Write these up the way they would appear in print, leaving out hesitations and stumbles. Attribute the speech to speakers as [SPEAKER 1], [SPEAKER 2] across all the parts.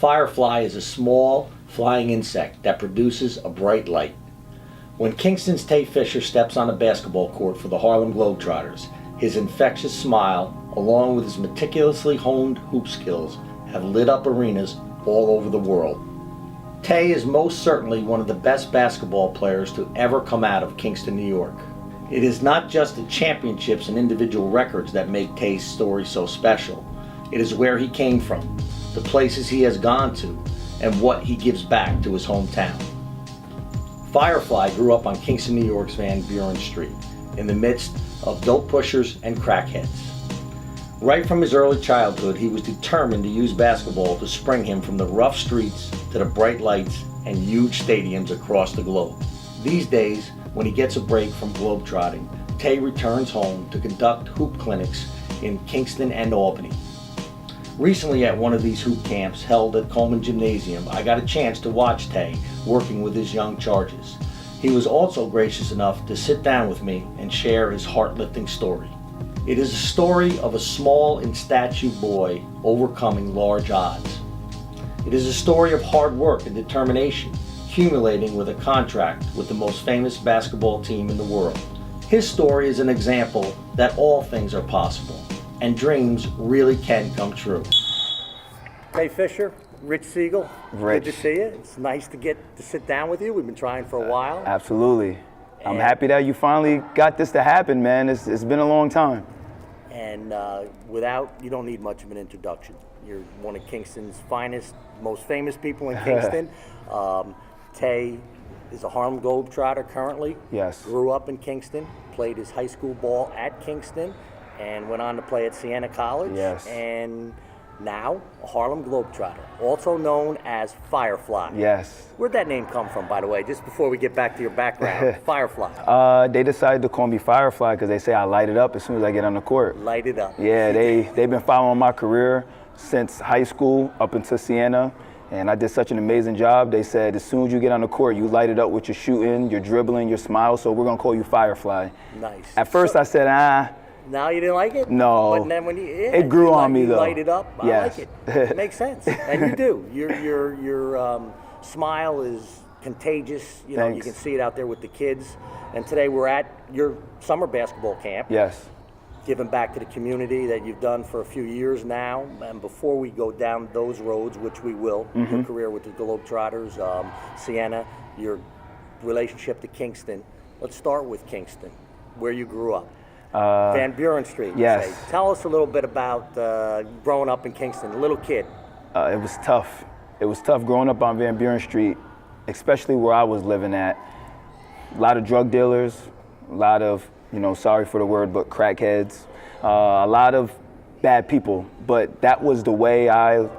[SPEAKER 1] firefly is a small, flying insect that produces a bright light. When Kingston's Tay Fisher steps on the basketball court for the Harlem Globetrotters, his infectious smile, along with his meticulously honed hoop skills, have lit up arenas all over the world. Tay is most certainly one of the best basketball players to ever come out of Kingston, New York. It is not just the championships and individual records that make Tay's story so special. It is where he came from, the places he has gone to, and what he gives back to his hometown. Firefly grew up on Kingston, New York's Van Buren Street, in the midst of dope pushers and crackheads. Right from his early childhood, he was determined to use basketball to spring him from the rough streets to the bright lights and huge stadiums across the globe. These days, when he gets a break from globetrotting, Tay returns home to conduct hoop clinics in Kingston and Albany. Recently at one of these hoop camps held at Coleman Gymnasium, I got a chance to watch Tay working with his young charges. He was also gracious enough to sit down with me and share his heart-lifting story. It is a story of a small in stature boy overcoming large odds. It is a story of hard work and determination, accumulating with a contract with the most famous basketball team in the world. His story is an example that all things are possible, and dreams really can come true. Tay Fisher, Rich Siegel,
[SPEAKER 2] Rich.
[SPEAKER 1] Good to see you. It's nice to get to sit down with you. We've been trying for a while.
[SPEAKER 2] Absolutely. I'm happy that you finally got this to happen, man. It's been a long time.
[SPEAKER 1] And you don't need much of an introduction. You're one of Kingston's finest, most famous people in Kingston. Tay is a Harlem Globetrotter currently.
[SPEAKER 2] Yes.
[SPEAKER 1] Grew up in Kingston, played his high school ball at Kingston, and went on to play at Siena College.
[SPEAKER 2] Yes.
[SPEAKER 1] And now a Harlem Globetrotter, also known as Firefly.
[SPEAKER 2] Yes.
[SPEAKER 1] Where'd that name come from, by the way, just before we get back to your background? Firefly.
[SPEAKER 2] They decided to call me Firefly because they say I light it up as soon as I get on the court.
[SPEAKER 1] Light it up.
[SPEAKER 2] Yeah, they've been following my career since high school up until Siena, and I did such an amazing job. They said as soon as you get on the court, you light it up with your shooting, your dribbling, your smile, so we're going to call you Firefly.
[SPEAKER 1] Nice.
[SPEAKER 2] At first I said,
[SPEAKER 1] Now you didn't like it?
[SPEAKER 2] No.
[SPEAKER 1] But then when
[SPEAKER 2] it grew on me though.
[SPEAKER 1] You light it up.
[SPEAKER 2] Yes.
[SPEAKER 1] I like it. It makes sense, and you do. Your smile is contagious. You know,
[SPEAKER 2] Thanks.
[SPEAKER 1] you can see it out there with the kids. And today we're at your summer basketball camp.
[SPEAKER 2] Yes.
[SPEAKER 1] Giving back to the community that you've done for a few years now. And before we go down those roads, which we will, your career with the Globetrotters, Siena, your relationship to Kingston. Let's start with Kingston, where you grew up. Van Buren Street.
[SPEAKER 2] Yes.
[SPEAKER 1] Say. Tell us a little bit about growing up in Kingston, a little kid.
[SPEAKER 2] It was tough. It was tough growing up on Van Buren Street, especially where I was living at. A lot of drug dealers, a lot of, sorry for the word, but crackheads, a lot of bad people. But that was the way I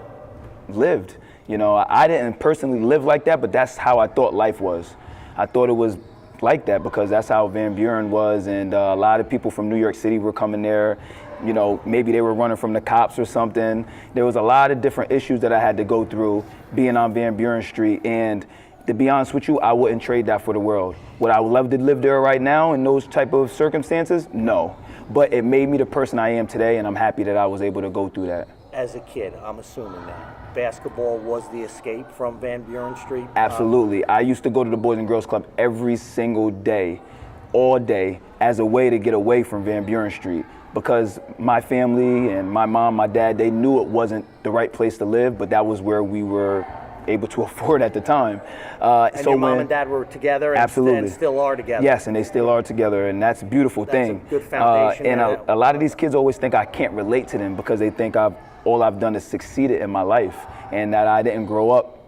[SPEAKER 2] lived. I didn't personally live like that, but that's how I thought life was. I thought it was like that because that's how Van Buren was, and a lot of people from New York City were coming there. Maybe they were running from the cops or something. There was a lot of different issues that I had to go through being on Van Buren Street, and to be honest with you, I wouldn't trade that for the world. Would I love to live there right now in those type of circumstances? No. But it made me the person I am today, and I'm happy that I was able to go through that.
[SPEAKER 1] As a kid, I'm assuming that basketball was the escape from Van Buren Street?
[SPEAKER 2] Absolutely. I used to go to the Boys and Girls Club every single day, all day, as a way to get away from Van Buren Street. Because my family and my mom, my dad, they knew it wasn't the right place to live, but that was where we were able to afford at the time.
[SPEAKER 1] And so your mom and dad were together and still are together?
[SPEAKER 2] Yes, and they still are together, and that's a beautiful thing.
[SPEAKER 1] That's a good foundation.
[SPEAKER 2] And a lot of these kids always think I can't relate to them because they think all I've done is succeeded in my life, and that I didn't grow up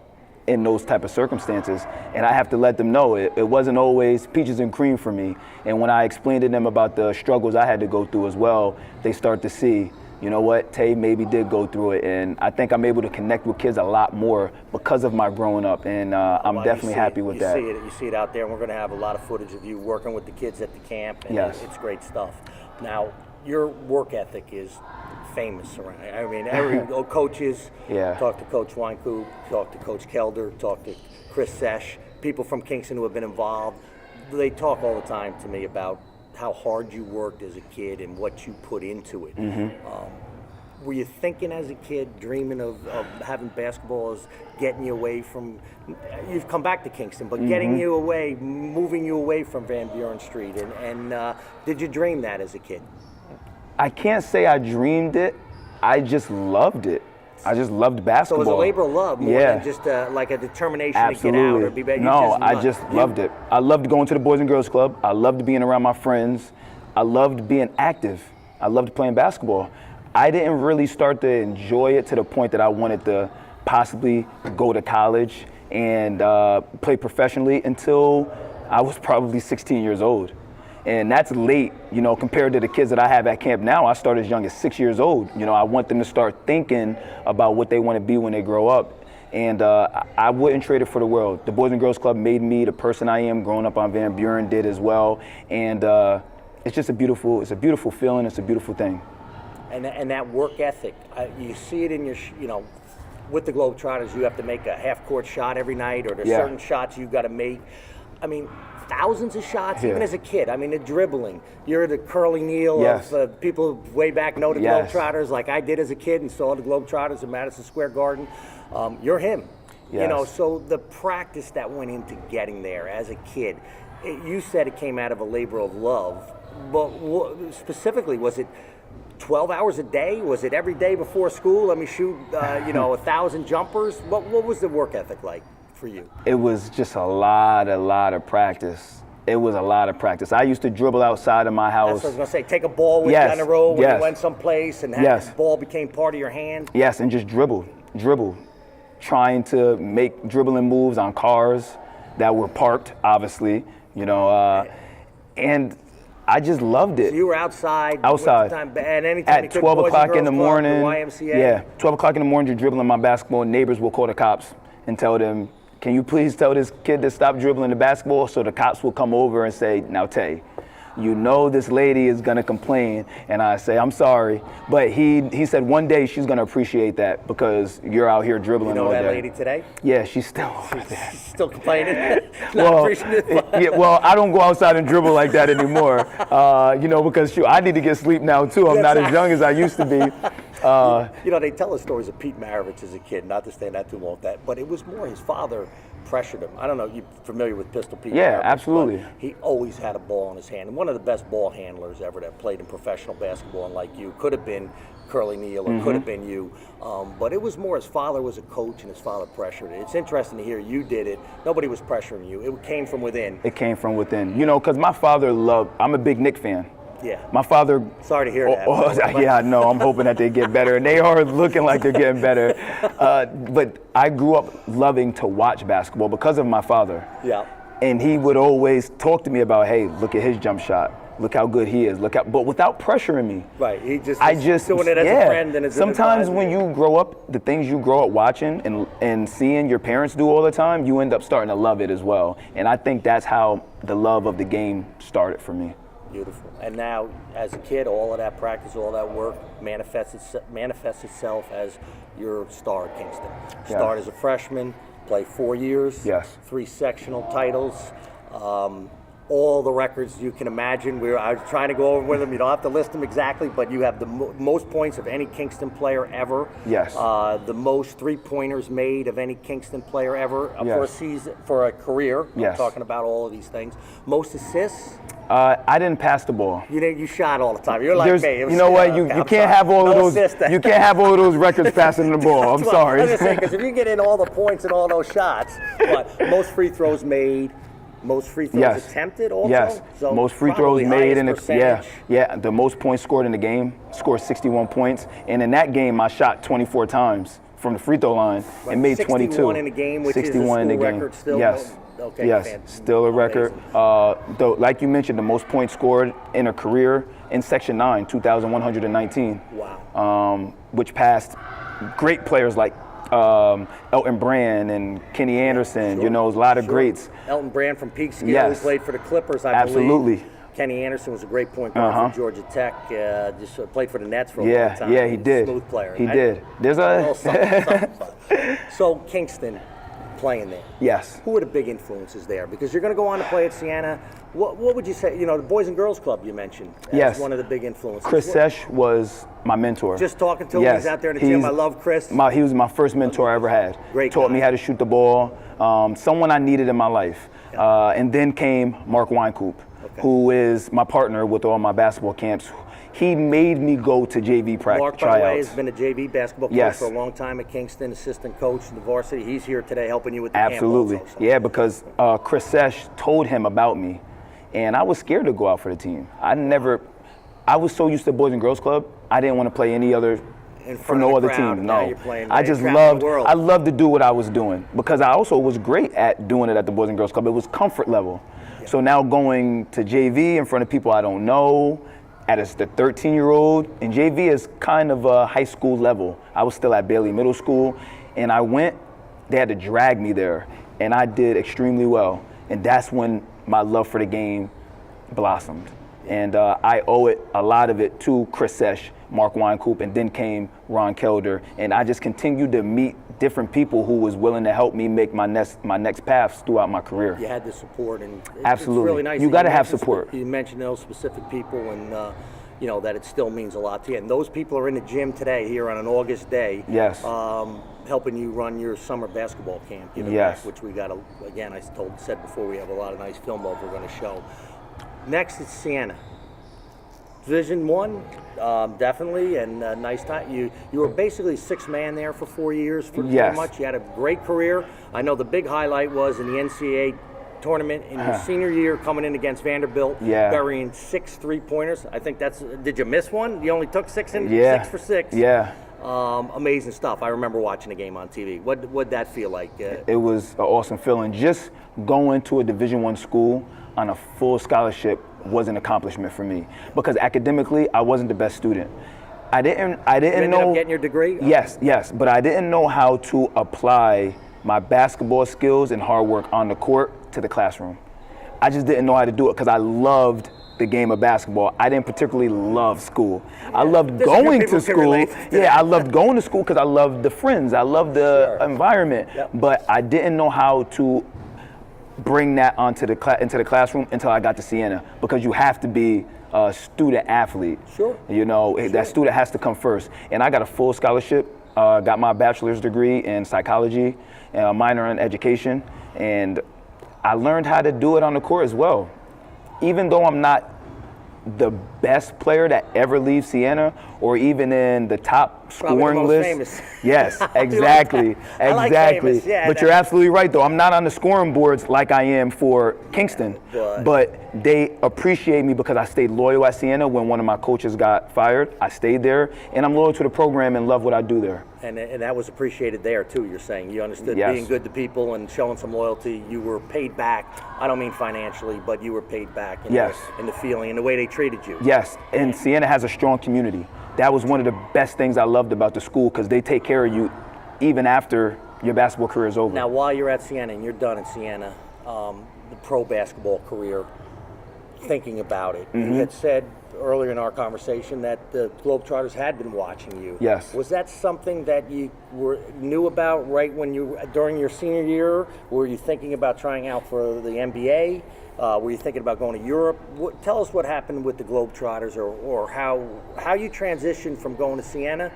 [SPEAKER 2] in those type of circumstances. And I have to let them know it wasn't always peaches and cream for me. And when I explained to them about the struggles I had to go through as well, they start to see, you know what, Tay maybe did go through it. And I think I'm able to connect with kids a lot more because of my growing up. And I'm definitely happy with that.
[SPEAKER 1] You see it out there, and we're going to have a lot of footage of you working with the kids at the camp. And
[SPEAKER 2] yes.
[SPEAKER 1] It's great stuff. Now, your work ethic is famous around. I mean, every coaches, talk to Coach Weinkoop, talk to Coach Kelder, talk to Chris Sesh, people from Kingston who have been involved. They talk all the time to me about how hard you worked as a kid and what you put into it. were you thinking as a kid, dreaming of having basketball as getting you away from, you've come back to Kingston, but getting you away, moving you away from Van Buren Street, and did you dream that as a kid?
[SPEAKER 2] I can't say I dreamed it. I just loved it. I just loved basketball.
[SPEAKER 1] So it was a labor of love more than just like a determination to get out or be better.
[SPEAKER 2] I just loved it. I loved going to the Boys and Girls Club. I loved being around my friends. I loved being active. I loved playing basketball. I didn't really start to enjoy it to the point that I wanted to possibly go to college and play professionally until I was probably 16 years old. And that's late, you know, compared to the kids that I have at camp now. I started as young as 6 years old. You know, I want them to start thinking about what they want to be when they grow up. And I wouldn't trade it for the world. The Boys and Girls Club made me the person I am. Growing up on Van Buren did as well. And it's just a beautiful feeling. It's a beautiful thing.
[SPEAKER 1] And that work ethic, you see it in your, you know, with the Globetrotters, you have to make a half-court shot every night, or there's certain shots you've got to make. I mean, thousands of shots, even as a kid. I mean, the dribbling. You're the Curly Neal of people way back know the Globetrotters, like I did as a kid and saw the Globetrotters in Madison Square Garden. You're him. You know, so the practice that went into getting there as a kid, you said it came out of a labor of love, but specifically, was it 12 hours a day? Was it every day before school? Let me shoot, you know, 1,000 jumpers. What was the work ethic like for you?
[SPEAKER 2] It was just a lot of practice. It was a lot of practice. I used to dribble outside of my house.
[SPEAKER 1] That's what I was going to say. Take a ball with you on the road when you went someplace and the ball became part of your hand.
[SPEAKER 2] Yes, and just dribble. Trying to make dribbling moves on cars that were parked, obviously, you know, and I just loved it.
[SPEAKER 1] So you were outside.
[SPEAKER 2] And
[SPEAKER 1] anytime
[SPEAKER 2] at 12 o'clock in the morning.
[SPEAKER 1] YMCA.
[SPEAKER 2] Yeah, 12 o'clock in the morning, you're dribbling my basketball. Neighbors will call the cops and tell them, can you please tell this kid to stop dribbling the basketball? So the cops will come over and say, now Tay, you know this lady is gonna complain. And I say, I'm sorry. But he said one day she's gonna appreciate that because you're out here dribbling all day.
[SPEAKER 1] You know that lady today?
[SPEAKER 2] Yeah, she's still over there.
[SPEAKER 1] Still complaining?
[SPEAKER 2] Well, I don't go outside and dribble like that anymore. You know, because shoot, I need to get sleep now too. I'm not as young as I used to be.
[SPEAKER 1] You know, they tell the stories of Pete Maravich as a kid, not to stand that too long, but it was more his father pressured him. I don't know, you're familiar with Pistol Pete?
[SPEAKER 2] Yeah,
[SPEAKER 1] Maravich,
[SPEAKER 2] absolutely.
[SPEAKER 1] He always had a ball in his hand, and one of the best ball handlers ever that played in professional basketball, and like you, could have been Curly Neal or could have been you, but it was more his father was a coach and his father pressured it. It's interesting to hear you did it. Nobody was pressuring you. It came from within.
[SPEAKER 2] It came from within. You know, because my father I'm a big Knicks fan.
[SPEAKER 1] Yeah.
[SPEAKER 2] My father.
[SPEAKER 1] Sorry to hear that.
[SPEAKER 2] Yeah, I know. I'm hoping that they get better, and they are looking like they're getting better. But I grew up loving to watch basketball because of my father.
[SPEAKER 1] Yeah.
[SPEAKER 2] And he would always talk to me about, hey, look at his jump shot. Look how good he is. But without pressuring me.
[SPEAKER 1] Right. He just doing it as a friend and as
[SPEAKER 2] sometimes when you grow up, the things you grow up watching and seeing your parents do all the time, you end up starting to love it as well. And I think that's how the love of the game started for me.
[SPEAKER 1] Beautiful. And now, as a kid, all of that practice, all that work manifests itself as your star at Kingston. Start as a freshman, play 4 years, 3 sectional titles, all the records you can imagine. I was trying to go over with them. You don't have to list them exactly, but you have the most points of any Kingston player ever.
[SPEAKER 2] Yes.
[SPEAKER 1] The most three-pointers made of any Kingston player ever for a season, for a career.
[SPEAKER 2] Yes.
[SPEAKER 1] I'm talking about all of these things. Most assists.
[SPEAKER 2] I didn't pass the ball.
[SPEAKER 1] You shot all the time. You're like me.
[SPEAKER 2] You know what? You can't have all of those. You can't have all of those records passing the ball. I'm sorry.
[SPEAKER 1] I was just saying, because if you get in all the points and all those shots, most free throws made, most free throws attempted also?
[SPEAKER 2] Yes.
[SPEAKER 1] So
[SPEAKER 2] most free throws made and the most points scored in the game, scored 61 points. And in that game, I shot 24 times from the free throw line and made 22.
[SPEAKER 1] 61 in the game, which 61 is a school record still.
[SPEAKER 2] Yes.
[SPEAKER 1] Okay,
[SPEAKER 2] yes, still a record. Though, like you mentioned, the most points scored in a career in Section 9, 2,119.
[SPEAKER 1] Wow.
[SPEAKER 2] Which passed great players like Elton Brand and Kenny Anderson. You know, a lot of greats.
[SPEAKER 1] Elton Brand from Peekskill, who played for the Clippers, I believe.
[SPEAKER 2] Absolutely.
[SPEAKER 1] Kenny Anderson was a great point guard from Georgia Tech. Just played for the Nets for a long time.
[SPEAKER 2] Yeah, he did.
[SPEAKER 1] Smooth player.
[SPEAKER 2] He did. There's a
[SPEAKER 1] something. So Kingston, playing there.
[SPEAKER 2] Yes.
[SPEAKER 1] Who were the big influences there? Because you're going to go on to play at Siena. What would you say? The Boys and Girls Club you mentioned as
[SPEAKER 2] Yes.
[SPEAKER 1] one of the big influences.
[SPEAKER 2] Chris Sesh was my mentor.
[SPEAKER 1] Just talking to him,
[SPEAKER 2] Yes.
[SPEAKER 1] he's out there in the gym. I love Chris.
[SPEAKER 2] He was my first mentor I ever had.
[SPEAKER 1] Great
[SPEAKER 2] Taught
[SPEAKER 1] guy.
[SPEAKER 2] me how to shoot the ball. Someone I needed in my life. And then came Mark Weinkoop, who is my partner with all my basketball camps. He made me go to JV practice.
[SPEAKER 1] Mark, by the way, has been a JV basketball coach
[SPEAKER 2] Yes.
[SPEAKER 1] for a long time at Kingston, assistant coach in the varsity. He's here today helping you with the
[SPEAKER 2] Absolutely.
[SPEAKER 1] camp also, so.
[SPEAKER 2] Yeah, because Chris Sesh told him about me, and I was scared to go out for the team. I was so used to Boys and Girls Club, I didn't want to play any other for no other team.
[SPEAKER 1] Now
[SPEAKER 2] No,
[SPEAKER 1] you're playing,
[SPEAKER 2] I just loved. I loved to do what I was doing because I also was great at doing it at the Boys and Girls Club. It was comfort level. Yeah. So now going to JV in front of people I don't know, as the 13-year-old, and JV is kind of a high school level. I was still at Bailey Middle School, and I went. They had to drag me there, and I did extremely well. And that's when my love for the game blossomed. And I owe it, a lot of it, to Chris Sesh, Mark Weinkoop, and then came Ron Kelder. And I just continued to meet different people who was willing to help me make my next paths throughout my career.
[SPEAKER 1] You had the support, and
[SPEAKER 2] Absolutely.
[SPEAKER 1] It's really nice.
[SPEAKER 2] You got to have support.
[SPEAKER 1] You mentioned those specific people, and that it still means a lot to you. And those people are in the gym today, here on an August day.
[SPEAKER 2] Yes.
[SPEAKER 1] Helping you run your summer basketball camp.
[SPEAKER 2] Yes.
[SPEAKER 1] Which we got, again, I said before, we have a lot of nice film of we're going to show. Next is Siena. Division One, definitely, and nice time. You were basically sixth man there for 4 years, pretty much. You had a great career. I know the big highlight was in the NCAA tournament in your senior year, coming in against Vanderbilt, burying 6 3-pointers. I think did you miss one? You only took 6 for 6.
[SPEAKER 2] Yeah.
[SPEAKER 1] Amazing stuff. I remember watching the game on TV. What'd that feel like?
[SPEAKER 2] It was an awesome feeling. Just going to a Division I school on a full scholarship was an accomplishment for me because academically I wasn't the best student. I didn't
[SPEAKER 1] you ended
[SPEAKER 2] know.
[SPEAKER 1] Up getting your degree?
[SPEAKER 2] Yes, but I didn't know how to apply my basketball skills and hard work on the court to the classroom. I just didn't know how to do it because I loved the game of basketball. I didn't particularly love school. I loved going to school. I loved going to school because I loved the friends. I loved the environment. Yep. But I didn't know how to bring that into the classroom until I got to Siena, because you have to be a student athlete.
[SPEAKER 1] Sure.
[SPEAKER 2] That student has to come first. And I got a full scholarship, got my bachelor's degree in psychology, and a minor in education, and I learned how to do it on the court as well. Even though I'm not the best player that ever leaves Siena, or even in the top scoring list.
[SPEAKER 1] Famous.
[SPEAKER 2] Yes, exactly.
[SPEAKER 1] I like famous. Yeah,
[SPEAKER 2] but you're absolutely right, though. I'm not on the scoring boards like I am for Kingston, but they appreciate me because I stayed loyal at Siena. When one of my coaches got fired, I stayed there, and I'm loyal to the program and love what I do there.
[SPEAKER 1] And that was appreciated there too. You're saying you understood being good to people and showing some loyalty. You were paid back. I don't mean financially, but you were paid back. In the feeling and the way they treated you.
[SPEAKER 2] Yes, and Siena has a strong community. That was one of the best things I loved about the school, because they take care of you even after your basketball career is over.
[SPEAKER 1] Now, while you're at Siena and you're done at Siena, the pro basketball career, thinking about it, you had said earlier in our conversation that the Globetrotters had been watching you.
[SPEAKER 2] Yes.
[SPEAKER 1] Was that something that you knew about right during your senior year? Were you thinking about trying out for the NBA? Were you thinking about going to Europe? Tell us what happened with the Globetrotters, or how you transitioned from going to Siena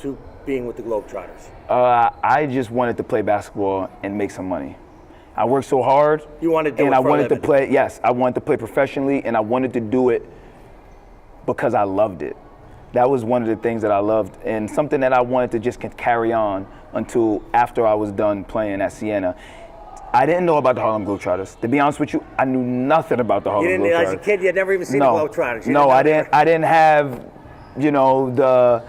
[SPEAKER 1] to being with the Globetrotters.
[SPEAKER 2] I just wanted to play basketball and make some money. I worked so hard.
[SPEAKER 1] You wanted to do it for a living.
[SPEAKER 2] And I wanted to play. Yes, I wanted to play professionally, and I wanted to do it because I loved it. That was one of the things that I loved, and something that I wanted to just carry on until after I was done playing at Siena. I didn't know about the Harlem Globetrotters. To be honest with you, I knew nothing about the Harlem Globetrotters.
[SPEAKER 1] As a kid, you had never even seen the Globetrotters.
[SPEAKER 2] I didn't have, the.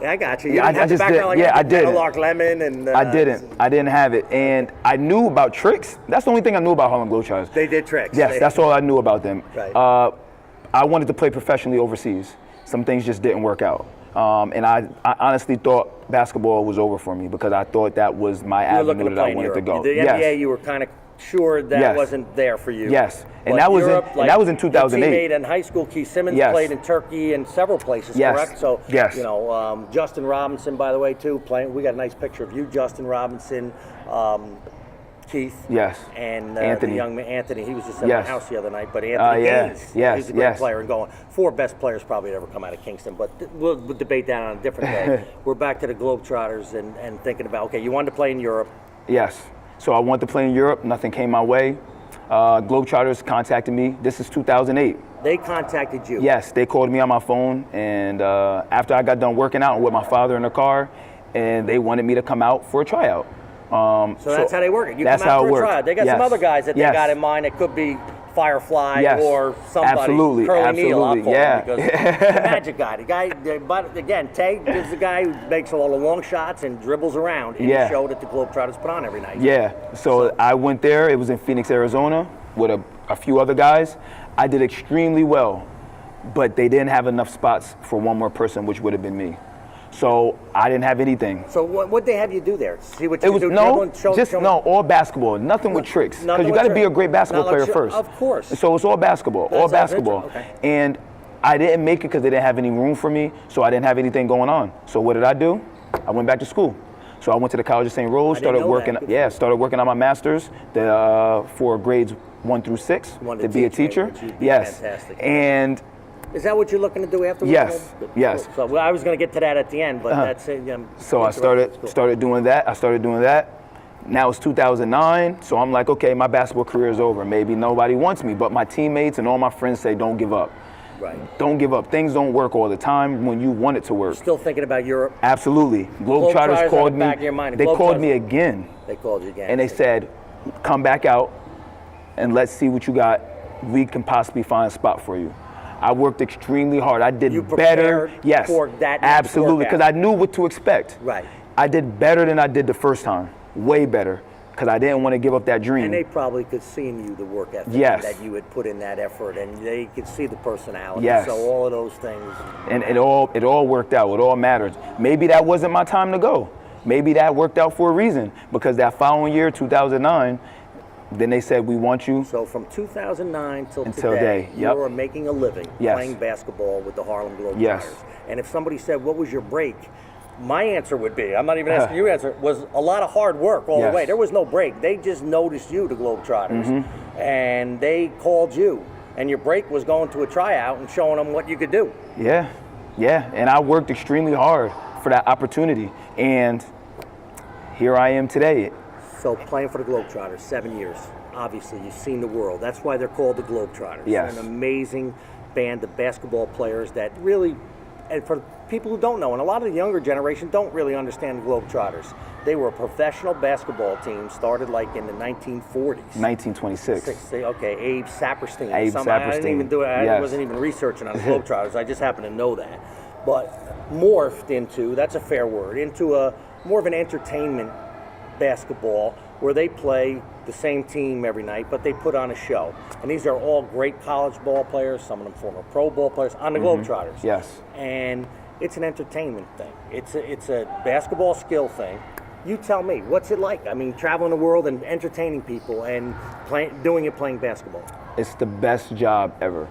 [SPEAKER 1] Yeah, I got you. You didn't have the background like
[SPEAKER 2] I did.
[SPEAKER 1] Lark Lemon and.
[SPEAKER 2] I didn't have it, and I knew about tricks. That's the only thing I knew about Harlem Globetrotters.
[SPEAKER 1] They did tricks.
[SPEAKER 2] Yes, that's all I knew about them.
[SPEAKER 1] Right.
[SPEAKER 2] I wanted to play professionally overseas. Some things just didn't work out. And I honestly thought basketball was over for me, because I thought that was my avenue that I wanted to go.
[SPEAKER 1] The NBA, you were kind of sure that wasn't there for you.
[SPEAKER 2] Yes, and
[SPEAKER 1] but
[SPEAKER 2] that was
[SPEAKER 1] Europe,
[SPEAKER 2] that was in 2008.
[SPEAKER 1] Your teammate in high school, Keith Simmons, played in Turkey and several places, correct? So, Justin Robinson, by the way, too, playing. We got a nice picture of you, Justin Robinson. Keith.
[SPEAKER 2] Yes.
[SPEAKER 1] And
[SPEAKER 2] Anthony.
[SPEAKER 1] the young man, Anthony, he was just at
[SPEAKER 2] Yes.
[SPEAKER 1] my house the other night. But Anthony Gaines,
[SPEAKER 2] yes,
[SPEAKER 1] he's a great
[SPEAKER 2] yes.
[SPEAKER 1] player and going. 4 best players probably to ever come out of Kingston. But we'll debate that on a different day. We're back to the Globetrotters and thinking about, okay, you wanted to play in Europe.
[SPEAKER 2] Yes. So I wanted to play in Europe. Nothing came my way. Globetrotters contacted me. This is 2008.
[SPEAKER 1] They contacted you.
[SPEAKER 2] Yes, they called me on my phone, and after I got done working out with my father in the car, and they wanted me to come out for a tryout.
[SPEAKER 1] So that's how they work it. You
[SPEAKER 2] that's
[SPEAKER 1] come out
[SPEAKER 2] how
[SPEAKER 1] for
[SPEAKER 2] it
[SPEAKER 1] a
[SPEAKER 2] worked.
[SPEAKER 1] tryout. They got
[SPEAKER 2] Yes.
[SPEAKER 1] some other guys that they
[SPEAKER 2] Yes.
[SPEAKER 1] got in mind. It could be Firefly
[SPEAKER 2] Yes.
[SPEAKER 1] or somebody.
[SPEAKER 2] Absolutely.
[SPEAKER 1] Curly Neal, I'll call
[SPEAKER 2] Yeah.
[SPEAKER 1] him because the magic guy. The guy, but again, Tay is the guy who makes all the long shots and dribbles around in the show that the Globetrotters put on every night.
[SPEAKER 2] Yeah. So I went there. It was in Phoenix, Arizona, with a few other guys. I did extremely well, but they didn't have enough spots for one more person, which would have been me. So I didn't have anything.
[SPEAKER 1] So what they have you do there? See what you
[SPEAKER 2] It was
[SPEAKER 1] do?
[SPEAKER 2] all basketball, nothing with tricks. Because you got to be a great basketball player first.
[SPEAKER 1] Of course.
[SPEAKER 2] So it's all basketball, all basketball.
[SPEAKER 1] Okay.
[SPEAKER 2] And I didn't make it because they didn't have any room for me, so I didn't have anything going on. So what did I do? I went back to school. So I went to the College of St. Rose, started working. Yeah, started working on my master's for grades 1 through 6 to be a teacher. Yes.
[SPEAKER 1] Fantastic.
[SPEAKER 2] And
[SPEAKER 1] is that what you're looking to do afterwards?
[SPEAKER 2] Yes. Yes.
[SPEAKER 1] So well, I was going to get to that at the end, but that's it.
[SPEAKER 2] So I started doing that. Now it's 2009, so I'm like, okay, my basketball career is over. Maybe nobody wants me, but my teammates and all my friends say, don't give up.
[SPEAKER 1] Right.
[SPEAKER 2] Don't give up. Things don't work all the time when you want it to work.
[SPEAKER 1] Still thinking about Europe?
[SPEAKER 2] Absolutely. Globetrotters called me. They called me again.
[SPEAKER 1] They called you again.
[SPEAKER 2] And they said, come back out and let's see what you got. We can possibly find a spot for you. I worked extremely hard. I did better. Yes,
[SPEAKER 1] for that
[SPEAKER 2] absolutely, because I knew what to expect.
[SPEAKER 1] Right.
[SPEAKER 2] I did better than I did the first time, way better, because I didn't want to give up that dream.
[SPEAKER 1] And they probably could see in you the work ethic that you had put in that effort, and they could see the personality.
[SPEAKER 2] Yes.
[SPEAKER 1] So all of those things.
[SPEAKER 2] And it all worked out. It all mattered. Maybe that wasn't my time to go. Maybe that worked out for a reason, because that following year, 2009. Then they said, we want you.
[SPEAKER 1] So from 2009 till
[SPEAKER 2] today,
[SPEAKER 1] you were making a living playing basketball with the Harlem Globetrotters.
[SPEAKER 2] Yes.
[SPEAKER 1] And if somebody said, what was your break? My answer would be, I'm not even asking you answer, was a lot of hard work all the way. There was no break. They just noticed you, the Globetrotters, and they called you. And your break was going to a tryout and showing them what you could do.
[SPEAKER 2] Yeah. And I worked extremely hard for that opportunity. And here I am today.
[SPEAKER 1] So playing for the Globetrotters, 7 years. Obviously, you've seen the world. That's why they're called the Globetrotters.
[SPEAKER 2] Yes.
[SPEAKER 1] An amazing band of basketball players that really, and for people who don't know, and a lot of the younger generation don't really understand the Globetrotters. They were a professional basketball team, started like in the 1940s.
[SPEAKER 2] 1926.
[SPEAKER 1] Okay, Abe Saperstein.
[SPEAKER 2] Abe Saperstein.
[SPEAKER 1] I didn't even do it. I wasn't even researching on the Globetrotters. I just happened to know that. But morphed into, that's a fair word, into a more of an entertainment basketball where they play the same team every night, but they put on a show. And these are all great college ball players, some of them former pro ball players on the Globetrotters.
[SPEAKER 2] Yes.
[SPEAKER 1] And it's an entertainment thing. It's a basketball skill thing. You tell me, what's it like? I mean, traveling the world and entertaining people and playing basketball.
[SPEAKER 2] It's the best job ever.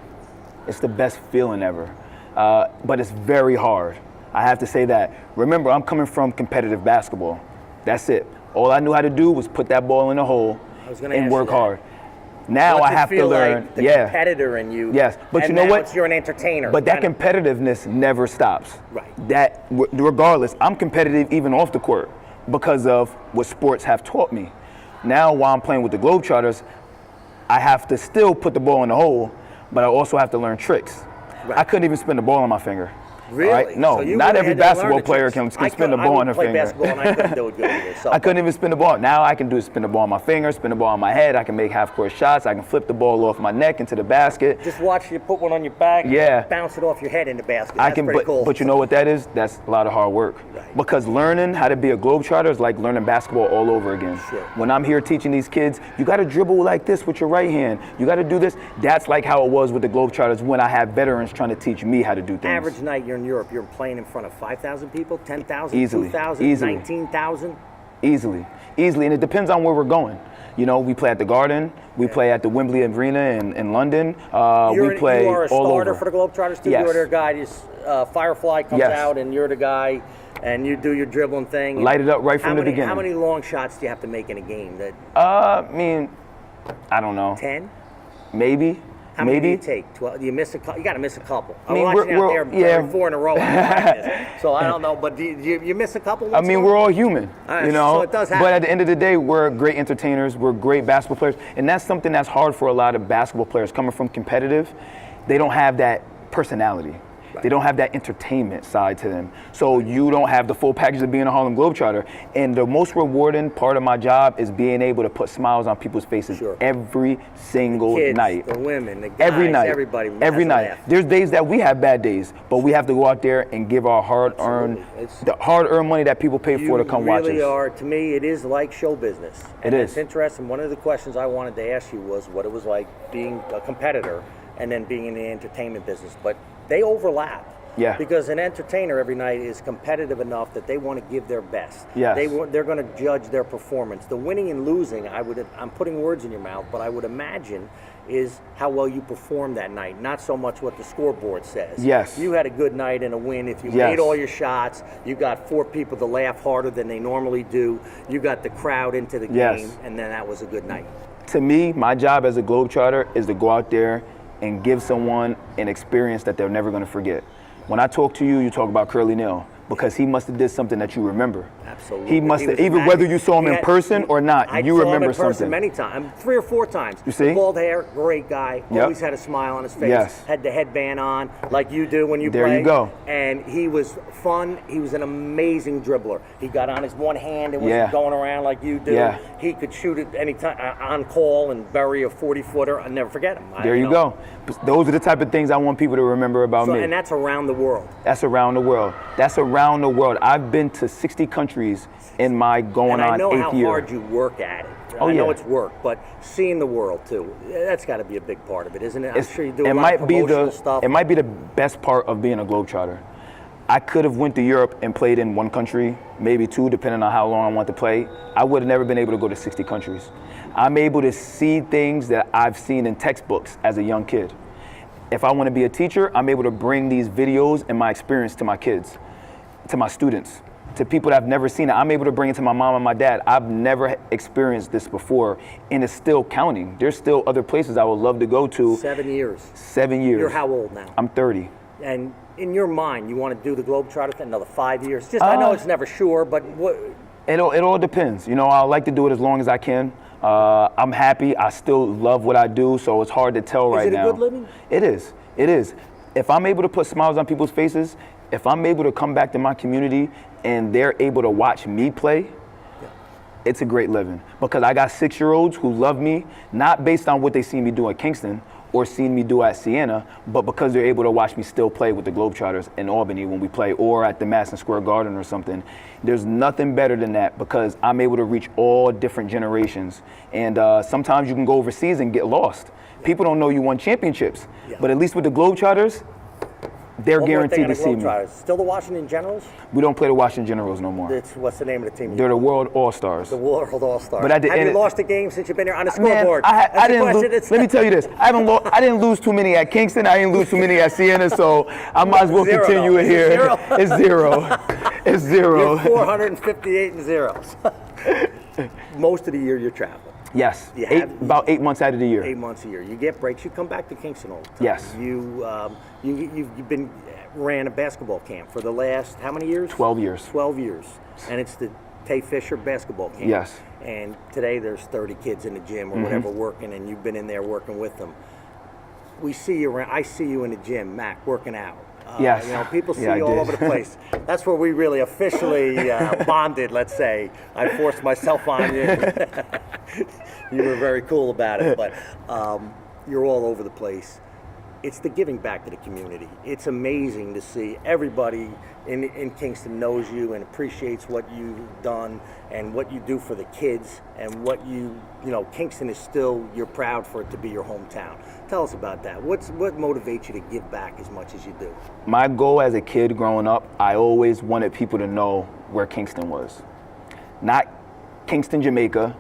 [SPEAKER 2] It's the best feeling ever. But it's very hard. I have to say that. Remember, I'm coming from competitive basketball. That's it. All I knew how to do was put that ball in the hole and work hard. Now I have to learn.
[SPEAKER 1] Like the competitor in you.
[SPEAKER 2] Yes, but you know what?
[SPEAKER 1] You're an entertainer.
[SPEAKER 2] But that competitiveness never stops.
[SPEAKER 1] Right.
[SPEAKER 2] That regardless, I'm competitive even off the court because of what sports have taught me. Now, while I'm playing with the Globetrotters, I have to still put the ball in the hole, but I also have to learn tricks. Right. I couldn't even spin the ball on my finger.
[SPEAKER 1] Really?
[SPEAKER 2] Right? No,
[SPEAKER 1] so
[SPEAKER 2] not every basketball player can spin the ball on their finger.
[SPEAKER 1] I play basketball and I couldn't do it good either. So.
[SPEAKER 2] I couldn't even spin the ball. Now I can do is spin the ball on my finger, spin the ball on my head. I can make half-court shots. I can flip the ball off my neck into the basket.
[SPEAKER 1] Just watch you put one on your back.
[SPEAKER 2] Yeah.
[SPEAKER 1] Bounce it off your head in the basket. That's pretty cool.
[SPEAKER 2] But you know what that is? That's a lot of hard work.
[SPEAKER 1] Right.
[SPEAKER 2] Because learning how to be a Globetrotter is like learning basketball all over again.
[SPEAKER 1] Sure.
[SPEAKER 2] When I'm here teaching these kids, you got to dribble like this with your right hand. You got to do this. That's like how it was with the Globetrotters when I had veterans trying to teach me how to do things.
[SPEAKER 1] Average night you're in Europe, you're playing in front of 5,000 people, 10,000,
[SPEAKER 2] Easily.
[SPEAKER 1] 2,000,
[SPEAKER 2] Easily.
[SPEAKER 1] 19,000?
[SPEAKER 2] Easily, and it depends on where we're going. You know, we play at the Garden, we play at the Wembley Arena in London.
[SPEAKER 1] You are a
[SPEAKER 2] all
[SPEAKER 1] starter
[SPEAKER 2] over.
[SPEAKER 1] for the Globetrotters too?
[SPEAKER 2] Yes.
[SPEAKER 1] You're their guy, Firefly comes out and you're the guy and you do your dribbling thing.
[SPEAKER 2] Light it up right from the beginning.
[SPEAKER 1] How many long shots do you have to make in a game?
[SPEAKER 2] I mean, I don't know.
[SPEAKER 1] 10?
[SPEAKER 2] Maybe.
[SPEAKER 1] How many do you take? 12? You miss a couple. You got to miss a couple.
[SPEAKER 2] I mean,
[SPEAKER 1] I'm watching out there
[SPEAKER 2] yeah.
[SPEAKER 1] 4 in a row. So I don't know, but do you miss a couple?
[SPEAKER 2] I mean, we're all human, you know.
[SPEAKER 1] So it does happen.
[SPEAKER 2] But at the end of the day, we're great entertainers. We're great basketball players, and that's something that's hard for a lot of basketball players coming from competitive. They don't have that personality. Right. They don't have that entertainment side to them. So you don't have the full package of being a Harlem Globetrotter. And the most rewarding part of my job is being able to put smiles on people's faces every single
[SPEAKER 1] the kids,
[SPEAKER 2] night.
[SPEAKER 1] The women, the guys,
[SPEAKER 2] every night.
[SPEAKER 1] Everybody.
[SPEAKER 2] Every night. There's days that we have bad days, but we have to go out there and give our hard-earned money that people pay for to come watch us.
[SPEAKER 1] You really are. To me, it is like show business.
[SPEAKER 2] It is.
[SPEAKER 1] It's interesting. One of the questions I wanted to ask you was what it was like being a competitor and then being in the entertainment business. But they overlap.
[SPEAKER 2] Yeah.
[SPEAKER 1] Because an entertainer every night is competitive enough that they want to give their best.
[SPEAKER 2] Yes.
[SPEAKER 1] They're going to judge their performance. The winning and losing, I'm putting words in your mouth, but I would imagine is how well you perform that night, not so much what the scoreboard says.
[SPEAKER 2] Yes.
[SPEAKER 1] You had a good night and a win. If you made all your shots, you got 4 people to laugh harder than they normally do. You got the crowd into the game, and then that was a good night.
[SPEAKER 2] To me, my job as a Globetrotter is to go out there and give someone an experience that they're never going to forget. When I talk to you, you talk about Curly Neal because he must have did something that you remember.
[SPEAKER 1] Absolutely.
[SPEAKER 2] He must have, even whether you saw him in person or not, you remember something. I saw him in person
[SPEAKER 1] many times, 3 or 4 times.
[SPEAKER 2] You see?
[SPEAKER 1] Bald hair, great guy, always had a smile on his face, had the headband on like you do when you play.
[SPEAKER 2] There you go.
[SPEAKER 1] And he was fun. He was an amazing dribbler. He got on his one hand and was going around like you do.
[SPEAKER 2] Yeah.
[SPEAKER 1] He could shoot it any time on call and bury a 40-footer. I'll never forget him.
[SPEAKER 2] There you go. Those are the type of things I want people to remember about me.
[SPEAKER 1] And that's around the world.
[SPEAKER 2] That's around the world. That's around the world. I've been to 60 countries in my going on 8th year.
[SPEAKER 1] And I know how hard you work at it. I know it's work, but seeing the world too, that's got to be a big part of it, isn't it? I'm sure you do a lot of promotional stuff.
[SPEAKER 2] It might be the best part of being a Globetrotter. I could have went to Europe and played in 1 country, maybe 2, depending on how long I want to play. I would have never been able to go to 60 countries. I'm able to see things that I've seen in textbooks as a young kid. If I want to be a teacher, I'm able to bring these videos and my experience to my kids, to my students, to people that have never seen it. I'm able to bring it to my mom and my dad. I've never experienced this before, and it's still counting. There's still other places I would love to go to.
[SPEAKER 1] 7 years.
[SPEAKER 2] 7 years.
[SPEAKER 1] You're how old now?
[SPEAKER 2] I'm 30.
[SPEAKER 1] And in your mind, you want to do the Globetrotter thing another 5 years? Just I know it's never sure, but what?
[SPEAKER 2] It all depends. You know, I like to do it as long as I can. I'm happy. I still love what I do, so it's hard to tell right now.
[SPEAKER 1] Is it a good living?
[SPEAKER 2] It is. It is. If I'm able to put smiles on people's faces, if I'm able to come back to my community and they're able to watch me play, it's a great living. Because I got 6-year-olds who love me, not based on what they see me do at Kingston or seen me do at Siena, but because they're able to watch me still play with the Globetrotters in Albany when we play, or at the Madison Square Garden or something. There's nothing better than that because I'm able to reach all different generations. And sometimes you can go overseas and get lost. People don't know you won championships, but at least with the Globetrotters, they're guaranteed to see me.
[SPEAKER 1] Still the Washington Generals?
[SPEAKER 2] We don't play the Washington Generals no more.
[SPEAKER 1] What's the name of the team?
[SPEAKER 2] They're the World All-Stars.
[SPEAKER 1] The World All-Stars.
[SPEAKER 2] But at the
[SPEAKER 1] Have
[SPEAKER 2] end,
[SPEAKER 1] you lost a game since you've been here on the scoreboard?
[SPEAKER 2] I didn't lose. Let me tell you this. I didn't lose too many at Kingston. I didn't lose too many at Siena, so I might as well continue it here. It's 0. It's 0.
[SPEAKER 1] You're 458 and 0. Most of the year you're traveling.
[SPEAKER 2] Yes, about 8 months out of the year.
[SPEAKER 1] 8 months a year. You get breaks. You come back to Kingston all the time.
[SPEAKER 2] Yes.
[SPEAKER 1] You've ran a basketball camp for the last how many years?
[SPEAKER 2] 12 years.
[SPEAKER 1] 12 years, and it's the Tay Fisher basketball camp.
[SPEAKER 2] Yes.
[SPEAKER 1] And today there's 30 kids in the gym or whatever working, and you've been in there working with them. We see you around. I see you in the gym, Mac, working out.
[SPEAKER 2] Yes.
[SPEAKER 1] You know, people see you all over the place. That's where we really officially bonded, let's say. I forced myself on you. You were very cool about it, but you're all over the place. It's the giving back to the community. It's amazing to see everybody in Kingston knows you and appreciates what you've done and what you do for the kids and what Kingston is still, you're proud for it to be your hometown. Tell us about that. What motivates you to give back as much as you do?
[SPEAKER 2] My goal as a kid growing up, I always wanted people to know where Kingston was. Not Kingston, Jamaica.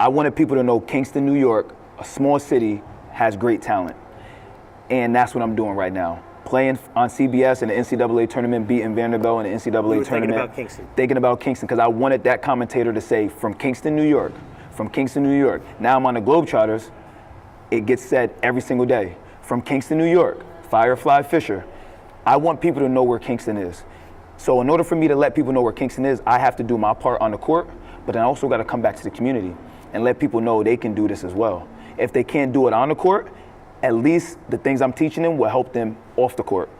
[SPEAKER 2] I wanted people to know Kingston, New York, a small city, has great talent. And that's what I'm doing right now. playing on CBS in the NCAA tournament, beating Vanderbilt in the NCAA tournament.
[SPEAKER 1] Thinking about Kingston.
[SPEAKER 2] Thinking about Kingston, because I wanted that commentator to say, from Kingston, New York, from Kingston, New York. Now I'm on the Globetrotters, it gets said every single day. From Kingston, New York, Firefly Fisher. I want people to know where Kingston is. So in order for me to let people know where Kingston is, I have to do my part on the court, but then I also got to come back to the community and let people know they can do this as well. If they can't do it on the court, at least the things I'm teaching them will help them off the court.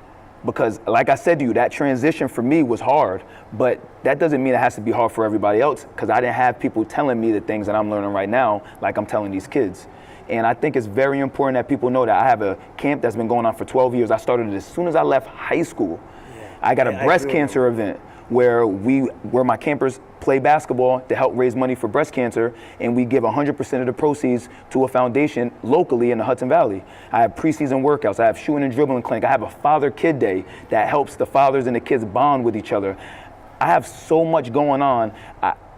[SPEAKER 2] Because like I said to you, that transition for me was hard, but that doesn't mean it has to be hard for everybody else, because I didn't have people telling me the things that I'm learning right now like I'm telling these kids. And I think it's very important that people know that I have a camp that's been going on for 12 years. I started it as soon as I left high school. I got a breast cancer event where my campers play basketball to help raise money for breast cancer, and we give 100% of the proceeds to a foundation locally in the Hudson Valley. I have preseason workouts, I have shooting and dribbling clinic, I have a father-kid day that helps the fathers and the kids bond with each other. I have so much going on.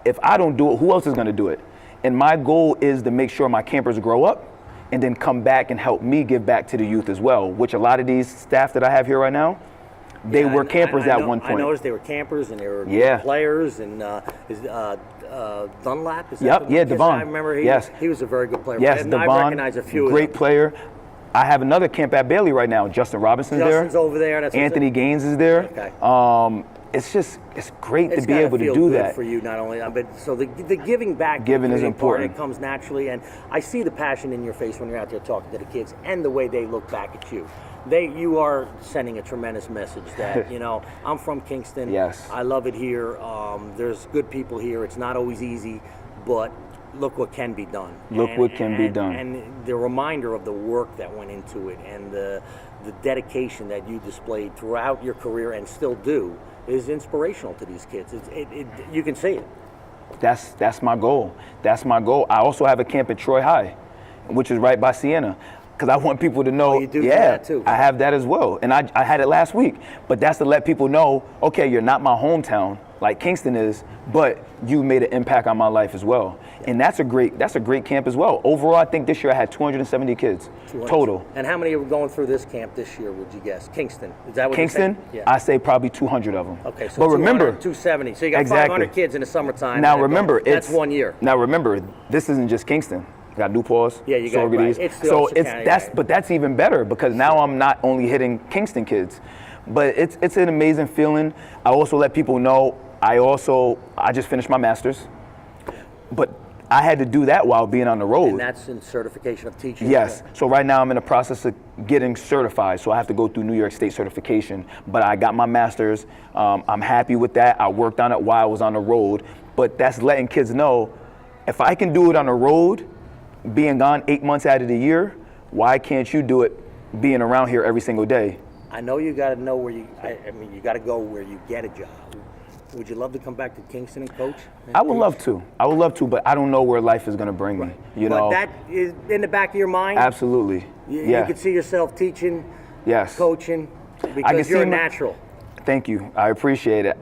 [SPEAKER 2] If I don't do it, who else is gonna do it? And my goal is to make sure my campers grow up and then come back and help me give back to the youth as well, which a lot of these staff that I have here right now, they were campers at one point.
[SPEAKER 1] I noticed they were campers and they were players. And Dunlap, is that
[SPEAKER 2] Devon.
[SPEAKER 1] I remember he was a very good player.
[SPEAKER 2] Yes,
[SPEAKER 1] and
[SPEAKER 2] Devon,
[SPEAKER 1] I recognize a few
[SPEAKER 2] great
[SPEAKER 1] of them.
[SPEAKER 2] player. I have another camp at Bailey right now. Justin's
[SPEAKER 1] Justin's over there. That's
[SPEAKER 2] Anthony Gaines is there.
[SPEAKER 1] Okay.
[SPEAKER 2] It's great to be able to do that
[SPEAKER 1] for you, not only, but so the giving back.
[SPEAKER 2] Giving is important.
[SPEAKER 1] It comes naturally, and I see the passion in your face when you're out there talking to the kids, and the way they look back at you. You are sending a tremendous message that, I'm from Kingston.
[SPEAKER 2] Yes.
[SPEAKER 1] I love it here. There's good people here. It's not always easy, but look what can be done.
[SPEAKER 2] What can be done.
[SPEAKER 1] And the reminder of the work that went into it, and the dedication that you displayed throughout your career and still do, is inspirational to these kids. You can see it.
[SPEAKER 2] That's my goal. That's my goal. I also have a camp at Troy High, which is right by Siena, because I want people to know.
[SPEAKER 1] You do that too.
[SPEAKER 2] I have that as well, and I had it last week. But that's to let people know, okay, you're not my hometown like Kingston is, but you made an impact on my life as well. And that's a great camp as well. Overall, I think this year I had 270 kids total.
[SPEAKER 1] And how many are going through this camp this year, would you guess? Kingston, is that what
[SPEAKER 2] Kingston?
[SPEAKER 1] Yeah.
[SPEAKER 2] I say probably 200 of them.
[SPEAKER 1] Okay, so
[SPEAKER 2] but remember,
[SPEAKER 1] 270. So you got 500 kids in the summertime.
[SPEAKER 2] Now remember,
[SPEAKER 1] that's 1 year.
[SPEAKER 2] Now remember, this isn't just Kingston. You got New Paltz,
[SPEAKER 1] you got
[SPEAKER 2] Saugerties.
[SPEAKER 1] Right.
[SPEAKER 2] But that's even better, because now I'm not only hitting Kingston kids, but it's an amazing feeling. I also let people know I just finished my master's, but I had to do that while being on the road.
[SPEAKER 1] And that's in certification of teaching.
[SPEAKER 2] Yes. So right now I'm in the process of getting certified. So I have to go through New York State certification. But I got my master's. I'm happy with that. I worked on it while I was on the road. But that's letting kids know, if I can do it on the road, being gone 8 months out of the year, why can't you do it being around here every single day?
[SPEAKER 1] I know you got to know where you got to go where you get a job. Would you love to come back to Kingston and coach?
[SPEAKER 2] I would love to, but I don't know where life is going to bring me.
[SPEAKER 1] But that is in the back of your mind?
[SPEAKER 2] Absolutely.
[SPEAKER 1] You could see yourself teaching, coaching, because you're a natural.
[SPEAKER 2] Thank you. I appreciate it.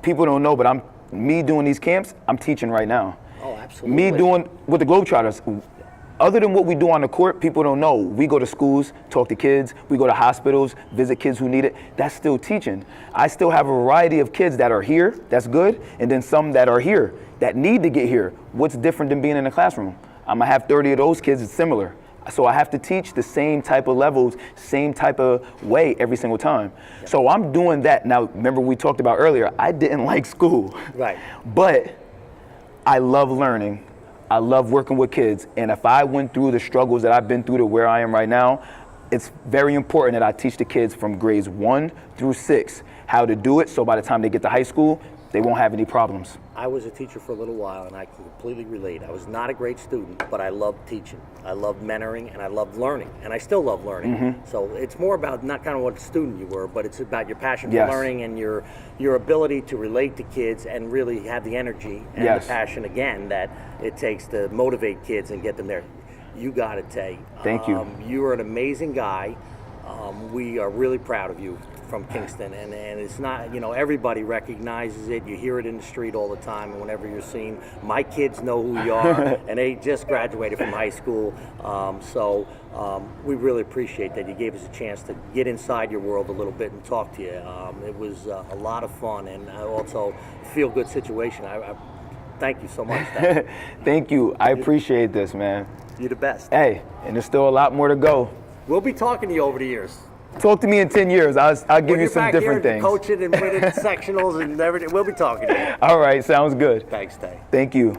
[SPEAKER 2] People don't know, but me doing these camps, I'm teaching right now.
[SPEAKER 1] Oh, absolutely.
[SPEAKER 2] Me doing with the Globetrotters. Other than what we do on the court, people don't know. We go to schools, talk to kids, we go to hospitals, visit kids who need it. That's still teaching. I still have a variety of kids that are here, that's good, and then some that are here that need to get here. What's different than being in the classroom? I'm gonna have 30 of those kids, it's similar. So I have to teach the same type of levels, same type of way every single time. Yeah. So I'm doing that. Now, remember we talked about earlier, I didn't like school.
[SPEAKER 1] Right.
[SPEAKER 2] But I love learning. I love working with kids, and if I went through the struggles that I've been through to where I am right now, it's very important that I teach the kids from grades 1 through 6 how to do it, so by the time they get to high school, they won't have any problems.
[SPEAKER 1] I was a teacher for a little while, and I can completely relate. I was not a great student, but I loved teaching. I loved mentoring, and I loved learning, and I still love learning. Mm-hmm. So it's more about not kind of what student you were, but it's about your passion for learning and your ability to relate to kids and really have the energy and the passion, again, that it takes to motivate kids and get them there. You got it, Tay.
[SPEAKER 2] Thank you.
[SPEAKER 1] You are an amazing guy. We are really proud of you from Kingston, and it's not, you know, everybody recognizes it. You hear it in the street all the time, and whenever you're seen, my kids know who you are, and they just graduated from high school, so we really appreciate that you gave us a chance to get inside your world a little bit and talk to you. It was a lot of fun, and also a feel-good situation. I thank you so much.
[SPEAKER 2] Thank you. I appreciate this, man.
[SPEAKER 1] You're the best.
[SPEAKER 2] Hey, and there's still a lot more to go.
[SPEAKER 1] We'll be talking to you over the years.
[SPEAKER 2] Talk to me in 10 years. I'll give you some different things.
[SPEAKER 1] Coaching and winning sectionals and everything. We'll be talking to you.
[SPEAKER 2] All right, sounds good.
[SPEAKER 1] Thanks, Tay.
[SPEAKER 2] Thank you.